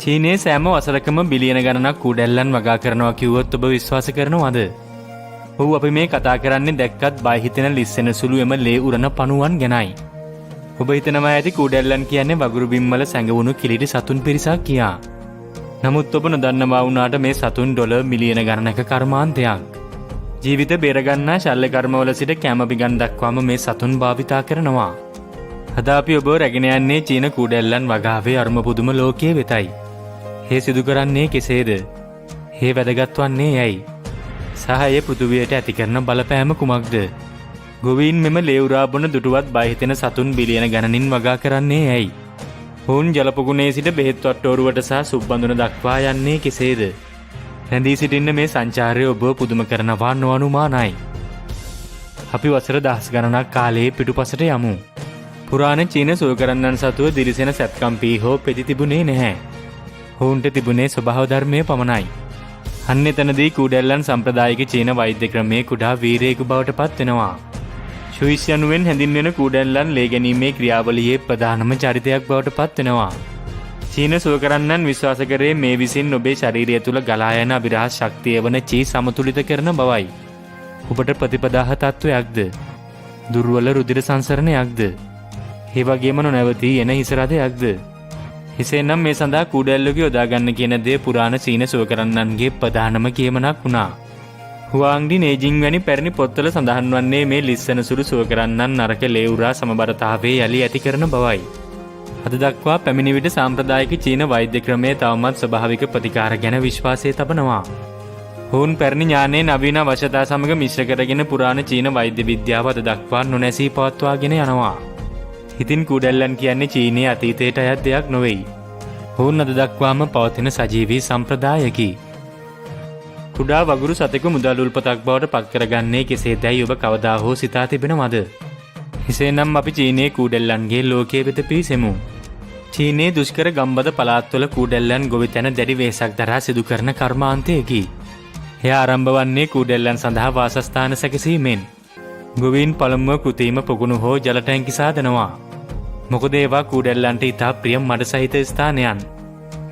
චීනයේ සෑම වසරකම බිලියන ගණනක් කූඩැල්ලන් වගා කරනවා කිව්වොත් ඔබ විශ්වාස කරනවද? ඔව්, අපි මේ කතා කරන්නේ දැක්කත් බය හිතෙන ලිස්සෙන සුළු එම ලේ උරන පණුවන් ගැනයි. ඔබ හිතනවා ඇති කූඩැල්ලන් කියන්නේ වගුරු බිම්වල සැඟවුණු කිලිටි සතුන් පිරිසක් කියා. නමුත් ඔබ නොදන්නවා වුණාට මේ සතුන් ඩොලර් මිලියන ගණනක කර්මාන්තයක්. ජීවිත බේරගන්නා ශල්‍ය කර්මවල සිට කැම පිගන් දක්වාම මේ සතුන් භාවිතා කරනවා. අද අපි ඔබ රැගෙන යන්නේ චීන කූඩැල්ලන් වගාවේ අරුම පුදුම ලෝකයේ වෙතයි. ඒ සිදු කරන්නේ කෙසේද? ඒ වැදගත් වන්නේ ඇයි? සහ ඒ පෘථුවියට ඇති කරන බලපෑම කුමක්ද? ගොවීන් මෙම ලේවුරා බොන දුටුවත් බය හිතෙන සතුන් බිලියන ගණනින් වගා කරන්නේ ඇයි? ඔවුන් ජලපොකුණේ සිට බෙහෙත් වට්ටෝරුවට සහ සුබ්බඳුන දක්වා යන්නේ කෙසේද? රැඳී සිටින්න මේ සංචාරය ඔබ පුදුම කරනවා නොඅනුමානයි. අපි වසර දහස් ගණනක් කාලයේ පිටුපසට යමු. පුරාණ චීන සුවකරන්නන් සතුව දිරිසෙන සැත්කම්පී හෝ පෙති තිබුණේ නැහැ. ඔවුන්ට තිබුණේ ස්වභාව ධර්මය පමණයි. අන්න එතනදී කූඩැල්ලන් සම්ප්‍රදායික චීන වෛද්‍ය ක්‍රමයේ කුඩා වීරයෙකු බවට පත් වෙනවා. ශුයිස් යනුවෙන් හැඳින්වෙන කූඩැල්ලන් ලේ ගැනීමේ ක්‍රියාවලියේ ප්‍රධානම චරිතයක් බවට පත් වෙනවා. චීන සුවකරන්නන් විශ්වාස කරේ මේ විසින් ඔබේ ශරීරය තුළ ගලා යන අභිරහස් ශක්තිය වන චී සමතුලිත කරන බවයි. ඔබට ප්‍රතිපදාහ තත්වයක්ද? දුර්වල රුධිර සංසරණයක්ද? ඒ වගේම නොනැවතී එන හිසරදයක්ද? එසේනම් මේ සඳහා කූඩැල්ලක යොදාගන්න කියන දේ පුරාණ චීන සුවකරන්නන්ගේ ප්‍රධානම කියමනක් වුණා. හුවාංඩි නේජිං වැනි පැරණි පොත්වල සඳහන් වන්නේ මේ ලිස්සන සුළු සුවකරන්නන් නරක ලේවුරා සමබරතාවයේ යලි ඇති කරන බවයි. අද දක්වා පැමිණි විට සාම්ප්‍රදායික චීන වෛද්‍ය ක්‍රමයේ තවමත් ස්වභාවික ප්‍රතිකාර ගැන විශ්වාසය තබනවා. ඔවුන් පැරණි ඥානයේ නවීන අවශ්‍යතා සමග මිශ්‍ර කරගෙන පුරාණ චීන වෛද්‍ය විද්‍යාව අද දක්වා නොනැසී පවත්වාගෙන යනවා. ඉතින් කූඩැල්ලන් කියන්නේ චීනයේ අතීතයට අයත් දෙයක් නොවෙයි. ඔවුන් අද දක්වාම පවතින සජීවී සම්ප්‍රදායකි. කුඩා වගුරු සතෙකු මුදල් උල්පතක් බවට පත් කරගන්නේ කෙසේදැයි ඔබ කවදා හෝ සිතා තිබෙනවද? එසේනම් අපි චීනයේ කූඩැල්ලන්ගේ ලෝකයේ වෙත පිවිසෙමු. චීනයේ දුෂ්කර ගම්බද පළාත්වල කූඩැල්ලන් ගොවිතැන දැඩි වෙහෙසක් දරා සිදු කරන කර්මාන්තයකි. එය ආරම්භ වන්නේ කූඩැල්ලන් සඳහා වාසස්ථාන සැකසීමෙන්. ගොවීන් පළමුව කෘතිම පොකුණු හෝ ජල ටැංකි සාදනවා. මොකද ඒවා කූඩැල්ලන්ට ඉතා ප්‍රිය මඩ සහිත ස්ථානයන්.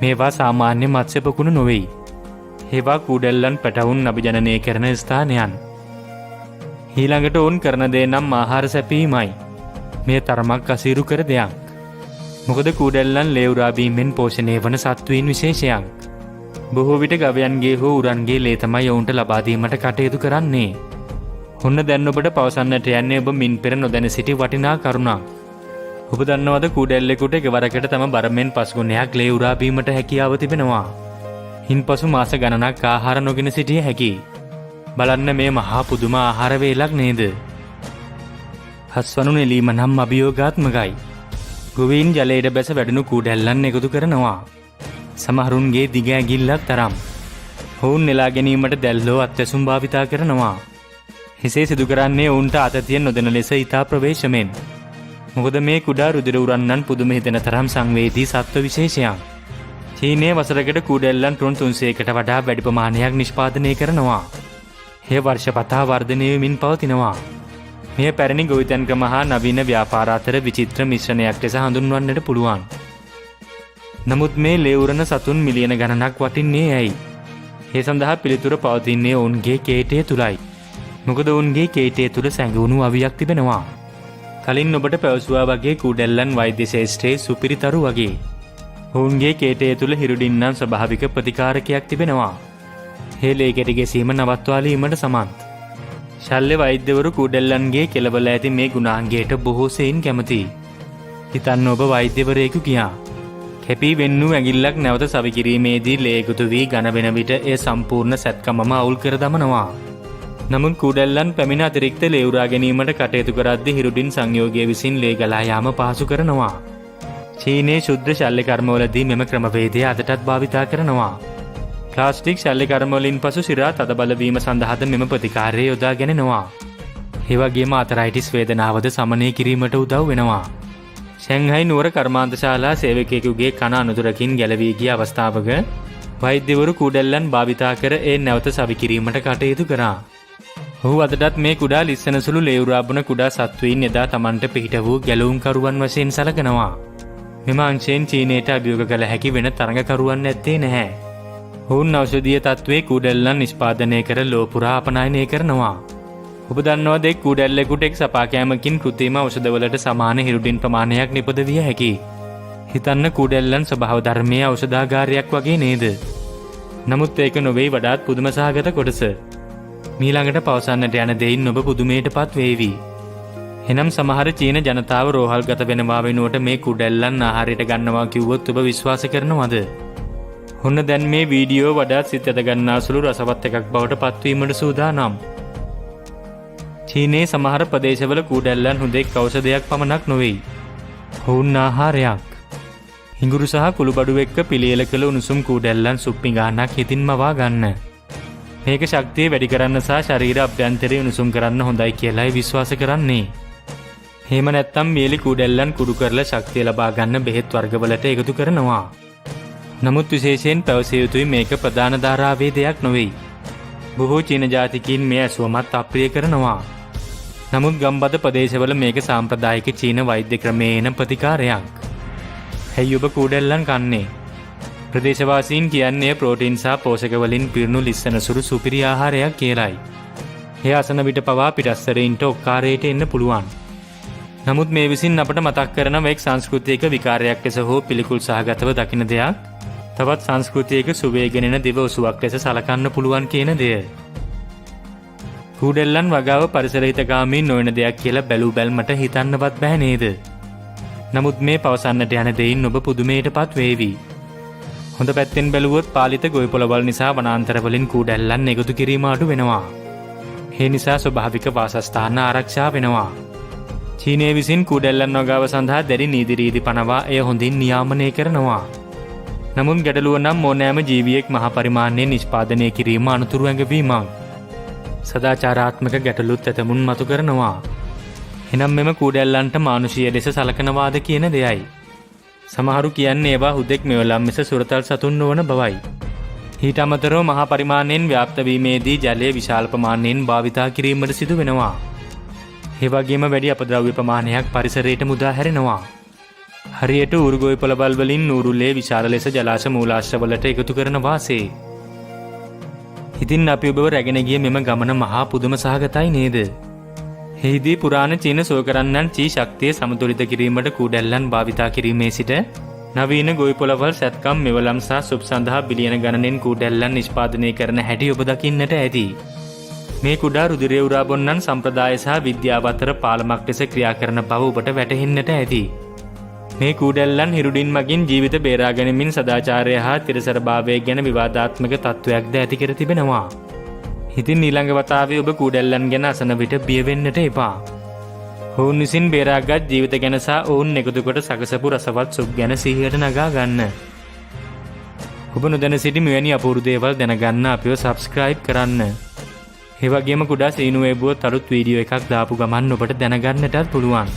මේවා සාමාන්‍ය මත්ස්‍ය පොකුණු නොවෙයි. ඒවා කූඩැල්ලන් පැටවුන් අභිජනනය කරන ස්ථානයන්. ඊළඟට ඔවුන් කරන දේ නම් ආහාර සැපීමයි. මේ තරමක් අසීරු කර දෙයක්. මොකද කූඩැල්ලන් ලේවුරා බීමෙන් පෝෂණය වන සත්වයින් විශේෂයක්. බොහෝ විට ගවයන්ගේ හෝ උරන්ගේ ලේ තමයි ඔවුන්ට ලබා දීමට කටයුතු කරන්නේ. ඔන්න දැන් ඔබට පවසන්නට යන්නේ ඔබ මින් පෙර නොදැන සිටි වටිනා කරුණක්. ඔබ දන්නවද කූඩැල්ලෙකුට එකවරකට තම බරමෙන් 5 ගුණයක් ලේ උරා බීමට හැකියාව තිබෙනවා. ඉන්පසු මාස ගණනක් ආහාර නොගෙන සිටිය හැකියි. බලන්න මේ මහා පුදුම ආහාර වේලක් නේද? හස්වනු නෙලීම නම් අභියෝගාත්මකයි. ගොවීන් ජලයට බැස වැඩුණු කූඩැල්ලන් එකතු කරනවා. සමහරුන්ගේ දිග ඇඟිල්ලක් තරම්. ඔවුන් නෙලා ගැනීමට දැල්ලෝ අත්‍යසුම් භාවිතා කරනවා. එසේ සිදු කරන්නේ ඔවුන්ට අතතිය නොදෙන ලෙස ඉතා ප්‍රවේශමෙන්. මොකද මේ කුඩා රුධිර උරන්නන් පුදුම හිතෙන තරම් සංවේදී සත්ව විශේෂයක්. චීනයේ වසරකට කූඩැල්ලන් ටොන් 300කට වඩා වැඩි ප්‍රමාණයක් නිෂ්පාදනය කරනවා. එය වර්ෂපතා වර්ධනය වෙමින් පවතිනවා. මෙය පැරණි ගොවිතැන් ක්‍රම හා නවීන ව්‍යාපාර අතර විචිත්‍ර මිශ්‍රණයක් ලෙස හඳුන්වන්නට පුළුවන්. නමුත් මේ ලේ උරන සතුන් මිලියන ගණනක් වටින්නේ ඇයි? ඒ සඳහා පිළිතුර පවතින්නේ ඔවුන්ගේ කේටය තුලයි. මොකද ඔවුන්ගේ කේටය තුල සැඟවුණු අවියක් තිබෙනවා. කලින් ඔබට පැවසුවා වගේ කූඩැල්ලන් වෛද්‍ය ශාස්ත්‍රයේ සුපිරිතරු වගේ. ඔවුන්ගේ කේටය තුල හිරුඩින්නම් ස්වභාවික ප්‍රතිකාරකයක් තිබෙනවා. ඒ ලේ කැටි ගැසීම නවත්වාලීමට සමත්. ශල්‍ය වෛද්‍යවරු කූඩැල්ලන්ගේ කෙළවල ඇති මේ ගුණාංගයට බොහෝ සෙයින් කැමතියි. හිතන්න ඔබ වෛද්‍යවරයෙකු කියා. කැපී වෙන්නු ඇඟිල්ලක් නැවත සවි කිරීමේදී ලේ එකතු වී ඝන වෙන විට ඒ සම්පූර්ණ සැත්කමම අවුල් කර දමනවා. නමුත් කූඩැල්ලන් පැමිණ අතිරික්ත ලේ උරා ගැනීමට කටයුතු කරද්දී හිරුඩින් සංයෝගය විසින් ලේ ගලා යාම පහසු කරනවා. චීනයේ ශුද්ධ ශල්‍ය කර්මවලදී මෙම ක්‍රමවේදය අදටත් භාවිතා කරනවා. ප්ලාස්ටික් ශල්‍ය කර්මවලින් පසු සිරා තදබල වීම සඳහාද මෙම ප්‍රතිකාරය යොදා ගැනෙනවා. ඒ වගේම ආතරයිටිස් වේදනාවද සමනය කිරීමට උදව් වෙනවා. ෂැන්හයි නුවර කර්මාන්තශාලා සේවකයෙකුගේ කන අනතුරකින් ගැලවී ගිය අවස්ථාවක වෛද්‍යවරු කූඩැල්ලන් භාවිතා කර ඒ නැවත සවි කිරීමට කටයුතු කරා. ඔහු අදටත් මේ කුඩා ලිස්සනසුළු ලේවුරා බොන කුඩා සත්වයින් එදා Tamanට පිහිට වූ ගැලවුම්කරුවන් වශයෙන් සැලකනවා. මෙම අංශයෙන් චීනයට අභියෝග කළ හැකි වෙන තරඟකරුවන් නැත්තේ නැහැ. ඔවුන් ඖෂධීය තත්ත්වයේ කූඩැල්ලන් නිෂ්පාදනය කර ලෝ පුරා අපනයනය කරනවා. ඔබ දන්නවද එක් කූඩැල්ලෙකුට එක් සපාකෑමකින් කෘත්‍රිම ඖෂධවලට සමාන හිරුඩින් ප්‍රමාණයක් නිපද විය හැකියි. හිතන්න කූඩැල්ලන් ස්වභාව ධර්මයේ ඖෂධාගාරයක් වගේ නේද? නමුත් ඒක නොවේ වඩාත් පුදුම සහගත කොටස. මීළඟට පවසන්නට යන දෙයින් ඔබ පුදුමයටපත් වේවි. එනම් සමහර චීන ජනතාව රෝහල්ගත වෙනවා වෙනුවට මේ කුඩැල්ලන් ආහාරයට ගන්නවා කිව්වොත් ඔබ විශ්වාස කරනවද? ඔන්න දැන් මේ වීඩියෝ වඩාත් සිත් ඇද ගන්නාසුළු රසවත් එකක් බවට පත්වීමට සූදානම්. චීනයේ සමහර ප්‍රදේශවල කුඩැල්ලන් හුදෙක් ඖෂධයක් පමණක් නොවේ. ඔවුන් ආහාරයක්. හිඟුරු සහ කුළුබඩු එක්ක පිළියෙල කළ උණුසුම් කුඩැල්ලන් සුප්පි ගානක් හිතින් මවා ගන්න. මේක ශක්තිය වැඩි කරන්න සහ ශරීර අභ්‍යන්තරය උණුසුම් කරන්න හොඳයි කියලායි විශ්වාස කරන්නේ. එහෙම නැත්නම් මියලි කුඩැල්ලන් කුඩු කරලා ශක්තිය ලබා ගන්න බෙහෙත් වර්ගවලට එකතු කරනවා. නමුත් විශේෂයෙන් පැවසිය යුතුයි මේක ප්‍රධාන ධාරාවේ දෙයක් නොවේ. බොහෝ චීන ජාතිකයින් මේ ඇසුවමත් අප්‍රිය කරනවා. නමුත් ගම්බද ප්‍රදේශවල මේක සාම්ප්‍රදායික චීන වෛද්‍ය ක්‍රමයේ එන ප්‍රතිකාරයක්. ඇයි ඔබ කුඩැල්ලන් කන්නේ? ප්‍රදේශවාසීන් කියන්නේ ප්‍රෝටීන් සහ පෝෂක වලින් පිරුණු ලිස්සනසුළු සුපිරි ආහාරයක් කියලායි. එය අසන විට පවා පිටස්තරයින්ට ඔක්කාරයට එන්න පුළුවන්. නමුත් මේ විසින් අපට මතක් කරන එක් සංස්කෘතියක විකාරයක් ලෙස හෝ පිළිකුල් සහගතව දකින දෙයක් තවත් සංස්කෘතියක සුවේගෙනෙන දිව ඔසුවක් ලෙස සලකන්න පුළුවන් කියන දෙය. කුඩැල්ලන් වගාව පරිසරහිතකාමී නොවන දෙයක් කියලා බැලූ බැල්මට හිතන්නවත් බෑ නේද? නමුත් මේ පවසන්නට යන දෙයින් ඔබ පුදුමයටපත් වේවි. හොඳ පැත්තෙන් බැලුවොත් පාලිත ගොවි පොළවල් නිසා වනාන්තරවලින් කුඩැල්ලන් එකතු කිරීම අඩු වෙනවා. ඒ නිසා ස්වභාවික වාසස්ථාන ආරක්ෂා වෙනවා. චීනය විසින් කුඩැල්ලන් වගාව සඳහා දැඩි නීති රීති පනවා එය හොඳින් නියාමනය කරනවා. නමුත් ගැටලුව නම් ඕනෑම ජීවියෙක් මහ පරිමාණයෙන් නිෂ්පාදනය කිරීම අනුතුරු ඇඟවීමක්. සදාචාරාත්මක ගැටලුත් ඇතමුන් මතු කරනවා. එනම් මෙම කුඩැල්ලන්ට මානුෂීය ලෙස සලකනවාද කියන දෙයයි. සමහරු කියන්නේ ඒවා හුදෙක් මෙවලම් මිස සුරතල් සතුන් නොවන බවයි. ඊට අමතරව මහා පරිමාණයෙන් ව්‍යාප්ත වීමේදී ජලය විශාල ප්‍රමාණයෙන් භාවිතා කිරීමට සිදු වෙනවා. ඒ වගේම වැඩි අපද්‍රව්‍ය ප්‍රමාණයක් පරිසරයට මුදා හැරෙනවා. හරියට ඌරුගොවි පොළවල් වලින් ඌරුලේ විශාල ලෙස ජලාශ මූලාශ්‍රවලට එකතු කරන වාසේ. ඉතින් අපි ඔබව රැගෙන ගිය මෙම ගමන මහා පුදුම සහගතයි නේද? එහිදී පුරාණ චීන සෝකරන්නන් චී ශක්තිය සමතුලිත කිරීමට කුඩැල්ලන් භාවිතා කිරීමේ සිට නවීන ගොවි පොළවල් සැත්කම් මෙවලම් සහ සුප් සඳහා බිලියන ගණනෙන් කුඩැල්ලන් නිෂ්පාදනය කරන හැටි ඔබ දකින්නට ඇති. මේ කුඩා රුධිරය උරා බොන්නන් සම්ප්‍රදාය සහ විද්‍යාව අතර පාලමක් ලෙස ක්‍රියා කරන බව ඔබට වැටහෙන්නට ඇති. මේ කුඩැල්ලන් හිරුඩින් මගින් ජීවිත බේරා ගැනීමෙන් සදාචාරය හා තිරසරභාවය ගැන විවාදාත්මක තත්ත්වයක්ද ඇති කර තිබෙනවා. ඉතින් ඊළඟ වතාවේ ඔබ කුඩැල්ලන් ගැන අසන විට බිය වෙන්නට එපා. ඔවුන් විසින් බේරාගත් ජීවිත ගැන සහ ඔවුන් එකතු කොට සකසපු රසවත් සුප් ගැන සිහියට නගා ගන්න. ඔබ නොදැන සිටි මෙවැනි අපූර්ව දේවල් දැනගන්න අපිව සබ්ස්ක්‍රයිබ් කරන්න. ඒ වගේම කුඩා සීනුවේ බුවත් අලුත් වීඩියෝ එකක් දාපු ගමන් ඔබට දැනගන්නටත් පුළුවන්.